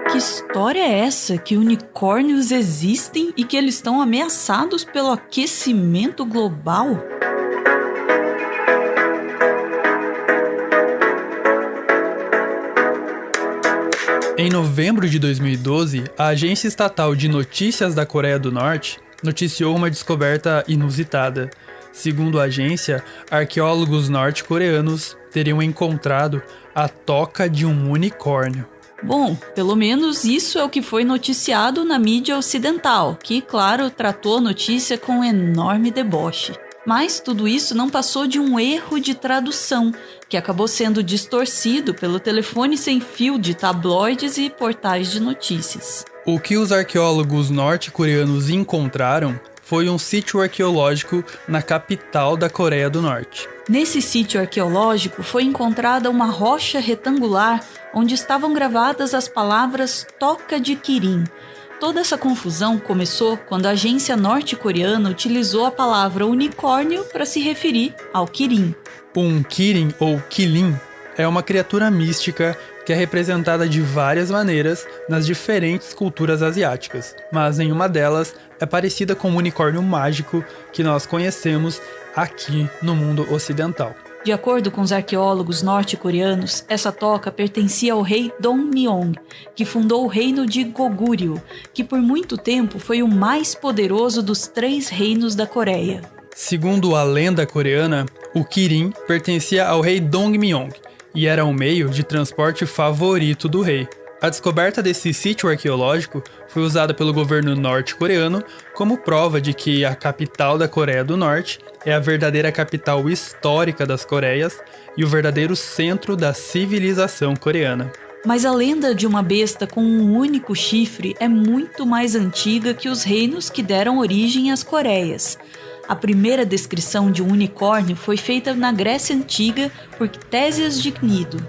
Que história é essa que unicórnios existem e que eles estão ameaçados pelo aquecimento global? Em novembro de 2012, a Agência Estatal de Notícias da Coreia do Norte noticiou uma descoberta inusitada. Segundo a agência, arqueólogos norte-coreanos teriam encontrado a toca de um unicórnio. Bom, pelo menos isso é o que foi noticiado na mídia ocidental, que, claro, tratou a notícia com enorme deboche. Mas tudo isso não passou de um erro de tradução, que acabou sendo distorcido pelo telefone sem fio de tabloides e portais de notícias. O que os arqueólogos norte-coreanos encontraram foi um sítio arqueológico na capital da Coreia do Norte. Nesse sítio arqueológico foi encontrada uma rocha retangular onde estavam gravadas as palavras Toca de Kirin. Toda essa confusão começou quando a agência norte-coreana utilizou a palavra unicórnio para se referir ao Kirin. Um Kirin ou Kilin é uma criatura mística que é representada de várias maneiras nas diferentes culturas asiáticas, mas nenhuma delas é parecida com o unicórnio mágico que nós conhecemos aqui no mundo ocidental. De acordo com os arqueólogos norte-coreanos, essa toca pertencia ao rei Dongmyong, que fundou o reino de Goguryeo, que por muito tempo foi o mais poderoso dos 3 reinos da Coreia. Segundo a lenda coreana, o Kirin pertencia ao rei Dongmyong e era o meio de transporte favorito do rei. A descoberta desse sítio arqueológico foi usada pelo governo norte-coreano como prova de que a capital da Coreia do Norte é a verdadeira capital histórica das Coreias e o verdadeiro centro da civilização coreana. Mas a lenda de uma besta com um único chifre é muito mais antiga que os reinos que deram origem às Coreias. A primeira descrição de um unicórnio foi feita na Grécia Antiga por Ctésias de Cnido.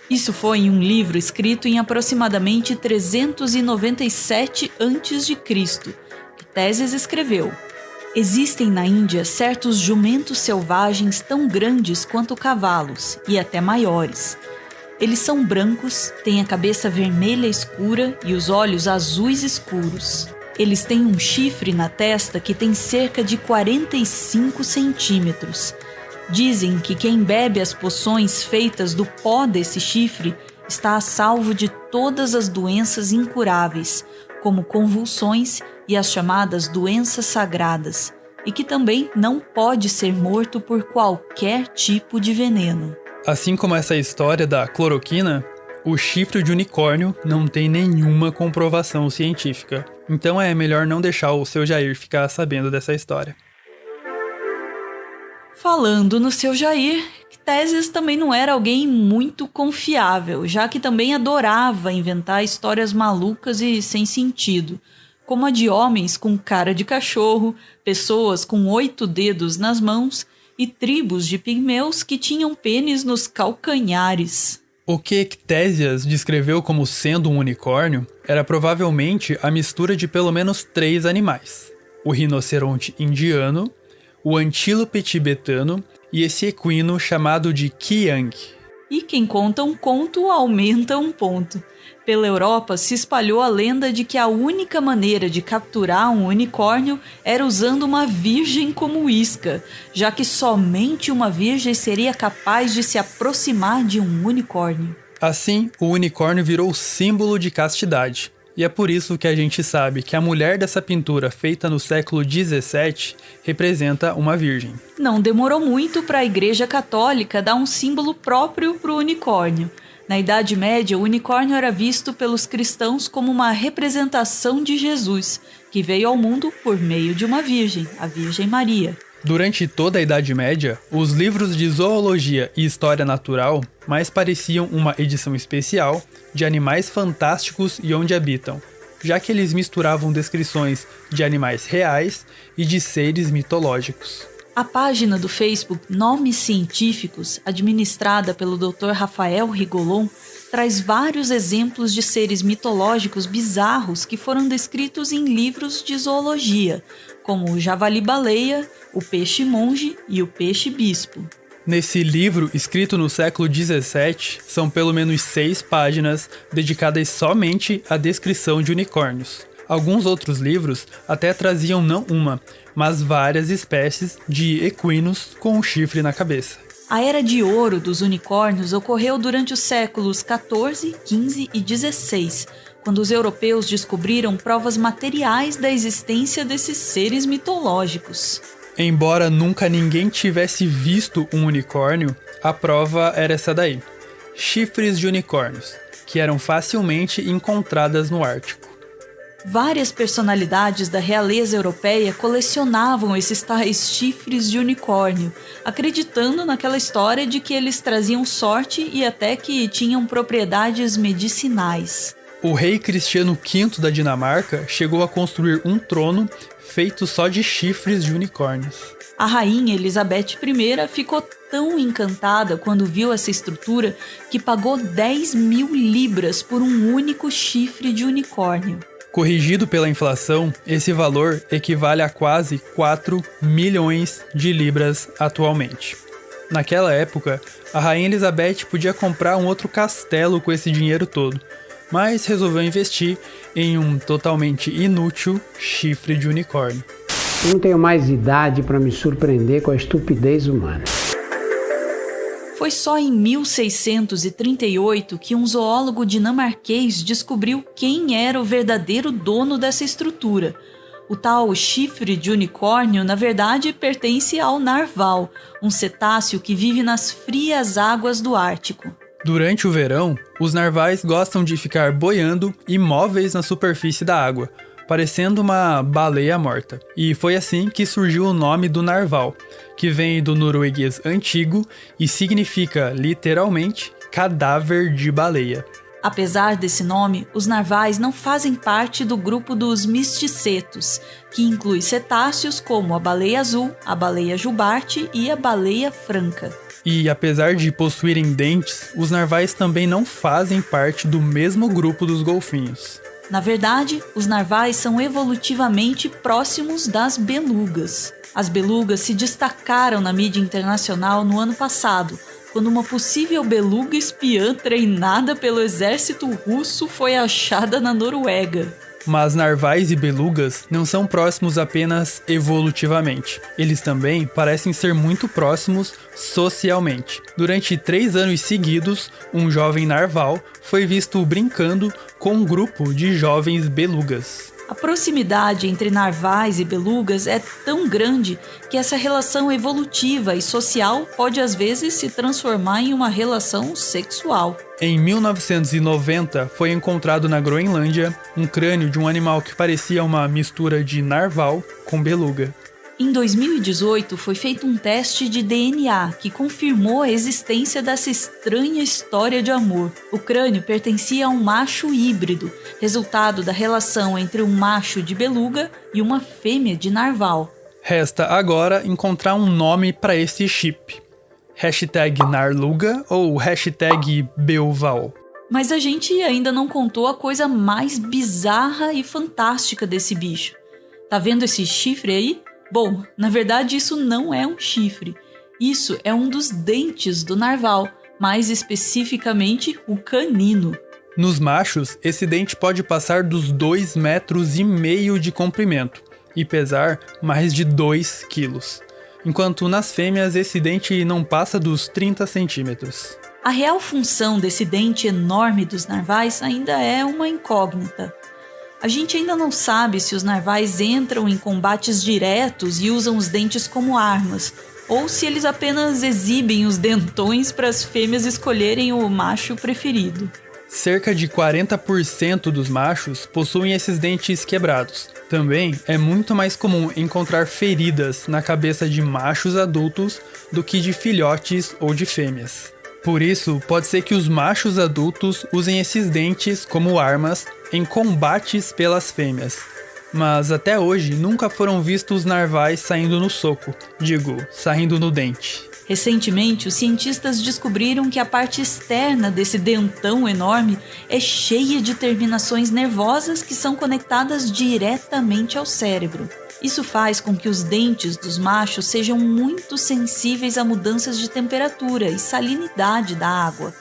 Isso foi em um livro escrito em aproximadamente 397 a.C. Ctésias escreveu: existem na Índia certos jumentos selvagens tão grandes quanto cavalos, e até maiores. Eles são brancos, têm a cabeça vermelha escura e os olhos azuis escuros. Eles têm um chifre na testa que tem cerca de 45 centímetros. Dizem que quem bebe as poções feitas do pó desse chifre está a salvo de todas as doenças incuráveis, como convulsões e as chamadas doenças sagradas, e que também não pode ser morto por qualquer tipo de veneno. Assim como essa história da cloroquina, o chifre de unicórnio não tem nenhuma comprovação científica. Então é melhor não deixar o seu Jair ficar sabendo dessa história. Falando no seu Jair, Ctésias também não era alguém muito confiável, já que também adorava inventar histórias malucas e sem sentido, como a de homens com cara de cachorro, pessoas com 8 dedos nas mãos e tribos de pigmeus que tinham pênis nos calcanhares. O que Ctésias descreveu como sendo um unicórnio era provavelmente a mistura de pelo menos 3 animais: o rinoceronte indiano, o antílope tibetano e esse equino chamado de Qiang. E quem conta um conto aumenta um ponto. Pela Europa se espalhou a lenda de que a única maneira de capturar um unicórnio era usando uma virgem como isca, já que somente uma virgem seria capaz de se aproximar de um unicórnio. Assim, o unicórnio virou símbolo de castidade. E é por isso que a gente sabe que a mulher dessa pintura, feita no século XVII, representa uma virgem. Não demorou muito para a Igreja Católica dar um símbolo próprio para o unicórnio. Na Idade Média, o unicórnio era visto pelos cristãos como uma representação de Jesus, que veio ao mundo por meio de uma virgem, a Virgem Maria. Durante toda a Idade Média, os livros de zoologia e história natural mais pareciam uma edição especial de animais fantásticos e onde habitam, já que eles misturavam descrições de animais reais e de seres mitológicos. A página do Facebook Nomes Científicos, administrada pelo Dr. Rafael Rigolon, traz vários exemplos de seres mitológicos bizarros que foram descritos em livros de zoologia, como o javali-baleia, o peixe-monge e o peixe-bispo. Nesse livro, escrito no século XVII, são pelo menos 6 páginas dedicadas somente à descrição de unicórnios. Alguns outros livros até traziam não uma, mas várias espécies de equinos com um chifre na cabeça. A Era de Ouro dos unicórnios ocorreu durante os séculos XIV, XV e XVI, quando os europeus descobriram provas materiais da existência desses seres mitológicos. Embora nunca ninguém tivesse visto um unicórnio, a prova era essa daí: chifres de unicórnios, que eram facilmente encontradas no Ártico. Várias personalidades da realeza europeia colecionavam esses tais chifres de unicórnio, acreditando naquela história de que eles traziam sorte e até que tinham propriedades medicinais. O rei Cristiano V da Dinamarca chegou a construir um trono feito só de chifres de unicórnios. A rainha Elizabeth I ficou tão encantada quando viu essa estrutura que pagou 10.000 libras por um único chifre de unicórnio. Corrigido pela inflação, esse valor equivale a quase 4 milhões de libras atualmente. Naquela época, a rainha Elizabeth podia comprar um outro castelo com esse dinheiro todo, mas resolveu investir em um totalmente inútil chifre de unicórnio. Eu não tenho mais idade para me surpreender com a estupidez humana. Foi só em 1638 que um zoólogo dinamarquês descobriu quem era o verdadeiro dono dessa estrutura. O tal chifre de unicórnio, na verdade, pertence ao narval, um cetáceo que vive nas frias águas do Ártico. Durante o verão, os narvais gostam de ficar boiando imóveis na superfície da água, parecendo uma baleia morta. E foi assim que surgiu o nome do narval, que vem do norueguês antigo e significa, literalmente, cadáver de baleia. Apesar desse nome, os narvais não fazem parte do grupo dos misticetos, que inclui cetáceos como a baleia azul, a baleia jubarte e a baleia franca. E apesar de possuírem dentes, os narvais também não fazem parte do mesmo grupo dos golfinhos. Na verdade, os narvais são evolutivamente próximos das belugas. As belugas se destacaram na mídia internacional no ano passado, quando uma possível beluga espiã treinada pelo exército russo foi achada na Noruega. Mas narvais e belugas não são próximos apenas evolutivamente. Eles também parecem ser muito próximos socialmente. Durante 3 anos seguidos, um jovem narval foi visto brincando com um grupo de jovens belugas. A proximidade entre narvais e belugas é tão grande que essa relação evolutiva e social pode às vezes se transformar em uma relação sexual. Em 1990, foi encontrado na Groenlândia um crânio de um animal que parecia uma mistura de narval com beluga. Em 2018, foi feito um teste de DNA que confirmou a existência dessa estranha história de amor. O crânio pertencia a um macho híbrido, resultado da relação entre um macho de beluga e uma fêmea de narval. Resta agora encontrar um nome para esse chip. #Narluga ou #Beoval. Mas a gente ainda não contou a coisa mais bizarra e fantástica desse bicho. Tá vendo esse chifre aí? Bom, na verdade isso não é um chifre. Isso é um dos dentes do narval, mais especificamente o canino. Nos machos, esse dente pode passar dos 2,5 metros de comprimento e pesar mais de 2 quilos. Enquanto nas fêmeas esse dente não passa dos 30 centímetros. A real função desse dente enorme dos narvais ainda é uma incógnita. A gente ainda não sabe se os narvais entram em combates diretos e usam os dentes como armas, ou se eles apenas exibem os dentões para as fêmeas escolherem o macho preferido. Cerca de 40% dos machos possuem esses dentes quebrados. Também é muito mais comum encontrar feridas na cabeça de machos adultos do que de filhotes ou de fêmeas. Por isso, pode ser que os machos adultos usem esses dentes como armas em combates pelas fêmeas. Mas até hoje nunca foram vistos narvais saindo no soco, saindo no dente. Recentemente, os cientistas descobriram que a parte externa desse dentão enorme é cheia de terminações nervosas que são conectadas diretamente ao cérebro. Isso faz com que os dentes dos machos sejam muito sensíveis a mudanças de temperatura e salinidade da água.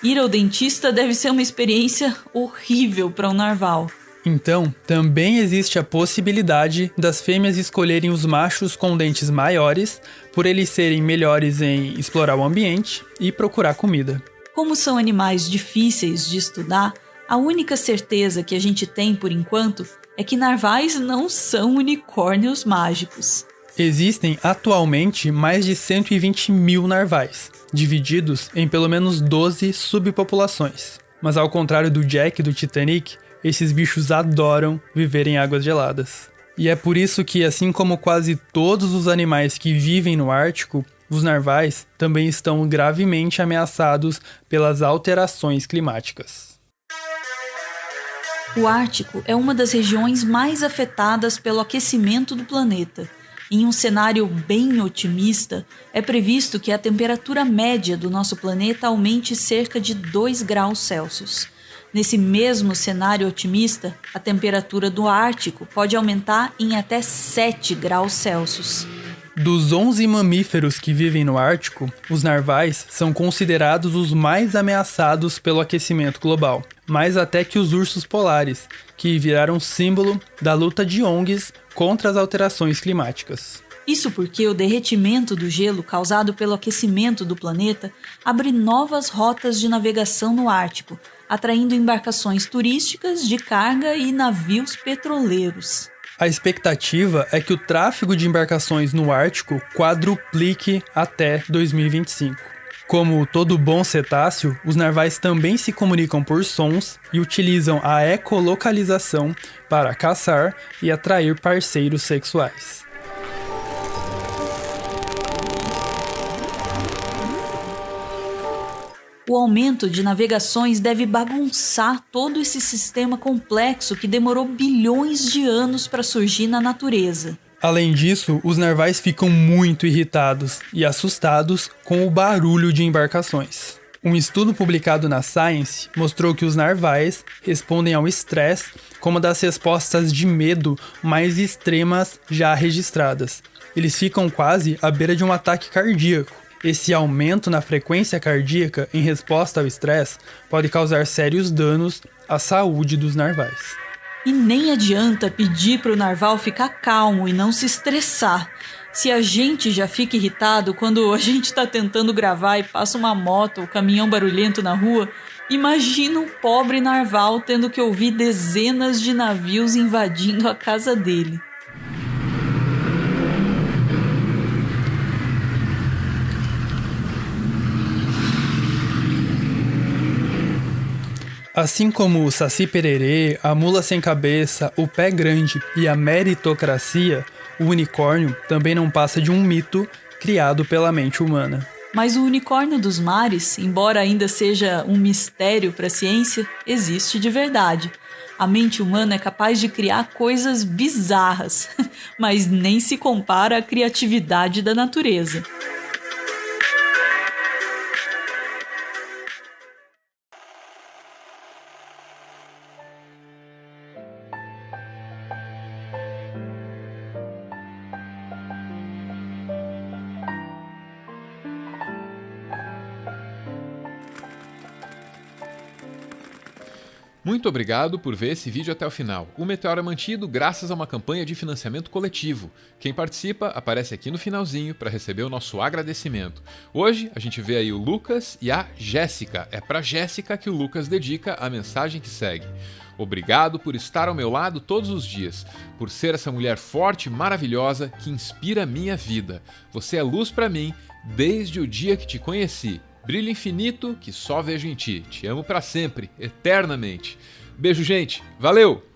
Ir ao dentista deve ser uma experiência horrível para um narval. Então, também existe a possibilidade das fêmeas escolherem os machos com dentes maiores, por eles serem melhores em explorar o ambiente e procurar comida. Como são animais difíceis de estudar, a única certeza que a gente tem por enquanto é que narvais não são unicórnios mágicos. Existem atualmente mais de 120 mil narvais, divididos em pelo menos 12 subpopulações. Mas ao contrário do Jack do Titanic, esses bichos adoram viver em águas geladas. E é por isso que, assim como quase todos os animais que vivem no Ártico, os narvais também estão gravemente ameaçados pelas alterações climáticas. O Ártico é uma das regiões mais afetadas pelo aquecimento do planeta. Em um cenário bem otimista, é previsto que a temperatura média do nosso planeta aumente cerca de 2 graus Celsius. Nesse mesmo cenário otimista, a temperatura do Ártico pode aumentar em até 7 graus Celsius. Dos 11 mamíferos que vivem no Ártico, os narvais são considerados os mais ameaçados pelo aquecimento global, mais até que os ursos polares, que viraram símbolo da luta de ONGs contra as alterações climáticas. Isso porque o derretimento do gelo causado pelo aquecimento do planeta abre novas rotas de navegação no Ártico, atraindo embarcações turísticas de carga e navios petroleiros. A expectativa é que o tráfego de embarcações no Ártico quadruplique até 2025. Como todo bom cetáceo, os narvais também se comunicam por sons e utilizam a ecolocalização para caçar e atrair parceiros sexuais. O aumento de navegações deve bagunçar todo esse sistema complexo que demorou bilhões de anos para surgir na natureza. Além disso, os narvais ficam muito irritados e assustados com o barulho de embarcações. Um estudo publicado na Science mostrou que os narvais respondem ao estresse como uma das respostas de medo mais extremas já registradas. Eles ficam quase à beira de um ataque cardíaco. Esse aumento na frequência cardíaca em resposta ao estresse pode causar sérios danos à saúde dos narvais. E nem adianta pedir para o narval ficar calmo e não se estressar. Se a gente já fica irritado quando a gente está tentando gravar e passa uma moto ou caminhão barulhento na rua, imagina o pobre narval tendo que ouvir dezenas de navios invadindo a casa dele. Assim como o Saci Pererê, a Mula Sem Cabeça, o Pé Grande e a meritocracia, o unicórnio também não passa de um mito criado pela mente humana. Mas o unicórnio dos mares, embora ainda seja um mistério para a ciência, existe de verdade. A mente humana é capaz de criar coisas bizarras, mas nem se compara à criatividade da natureza. Muito obrigado por ver esse vídeo até o final. O Meteoro é mantido graças a uma campanha de financiamento coletivo. Quem participa aparece aqui no finalzinho para receber o nosso agradecimento. Hoje a gente vê aí o Lucas e a Jéssica. É para Jéssica que o Lucas dedica a mensagem que segue. Obrigado por estar ao meu lado todos os dias, por ser essa mulher forte e maravilhosa que inspira a minha vida. Você é luz para mim desde o dia que te conheci. Brilho infinito que só vejo em ti. Te amo pra sempre, eternamente. Beijo, gente. Valeu!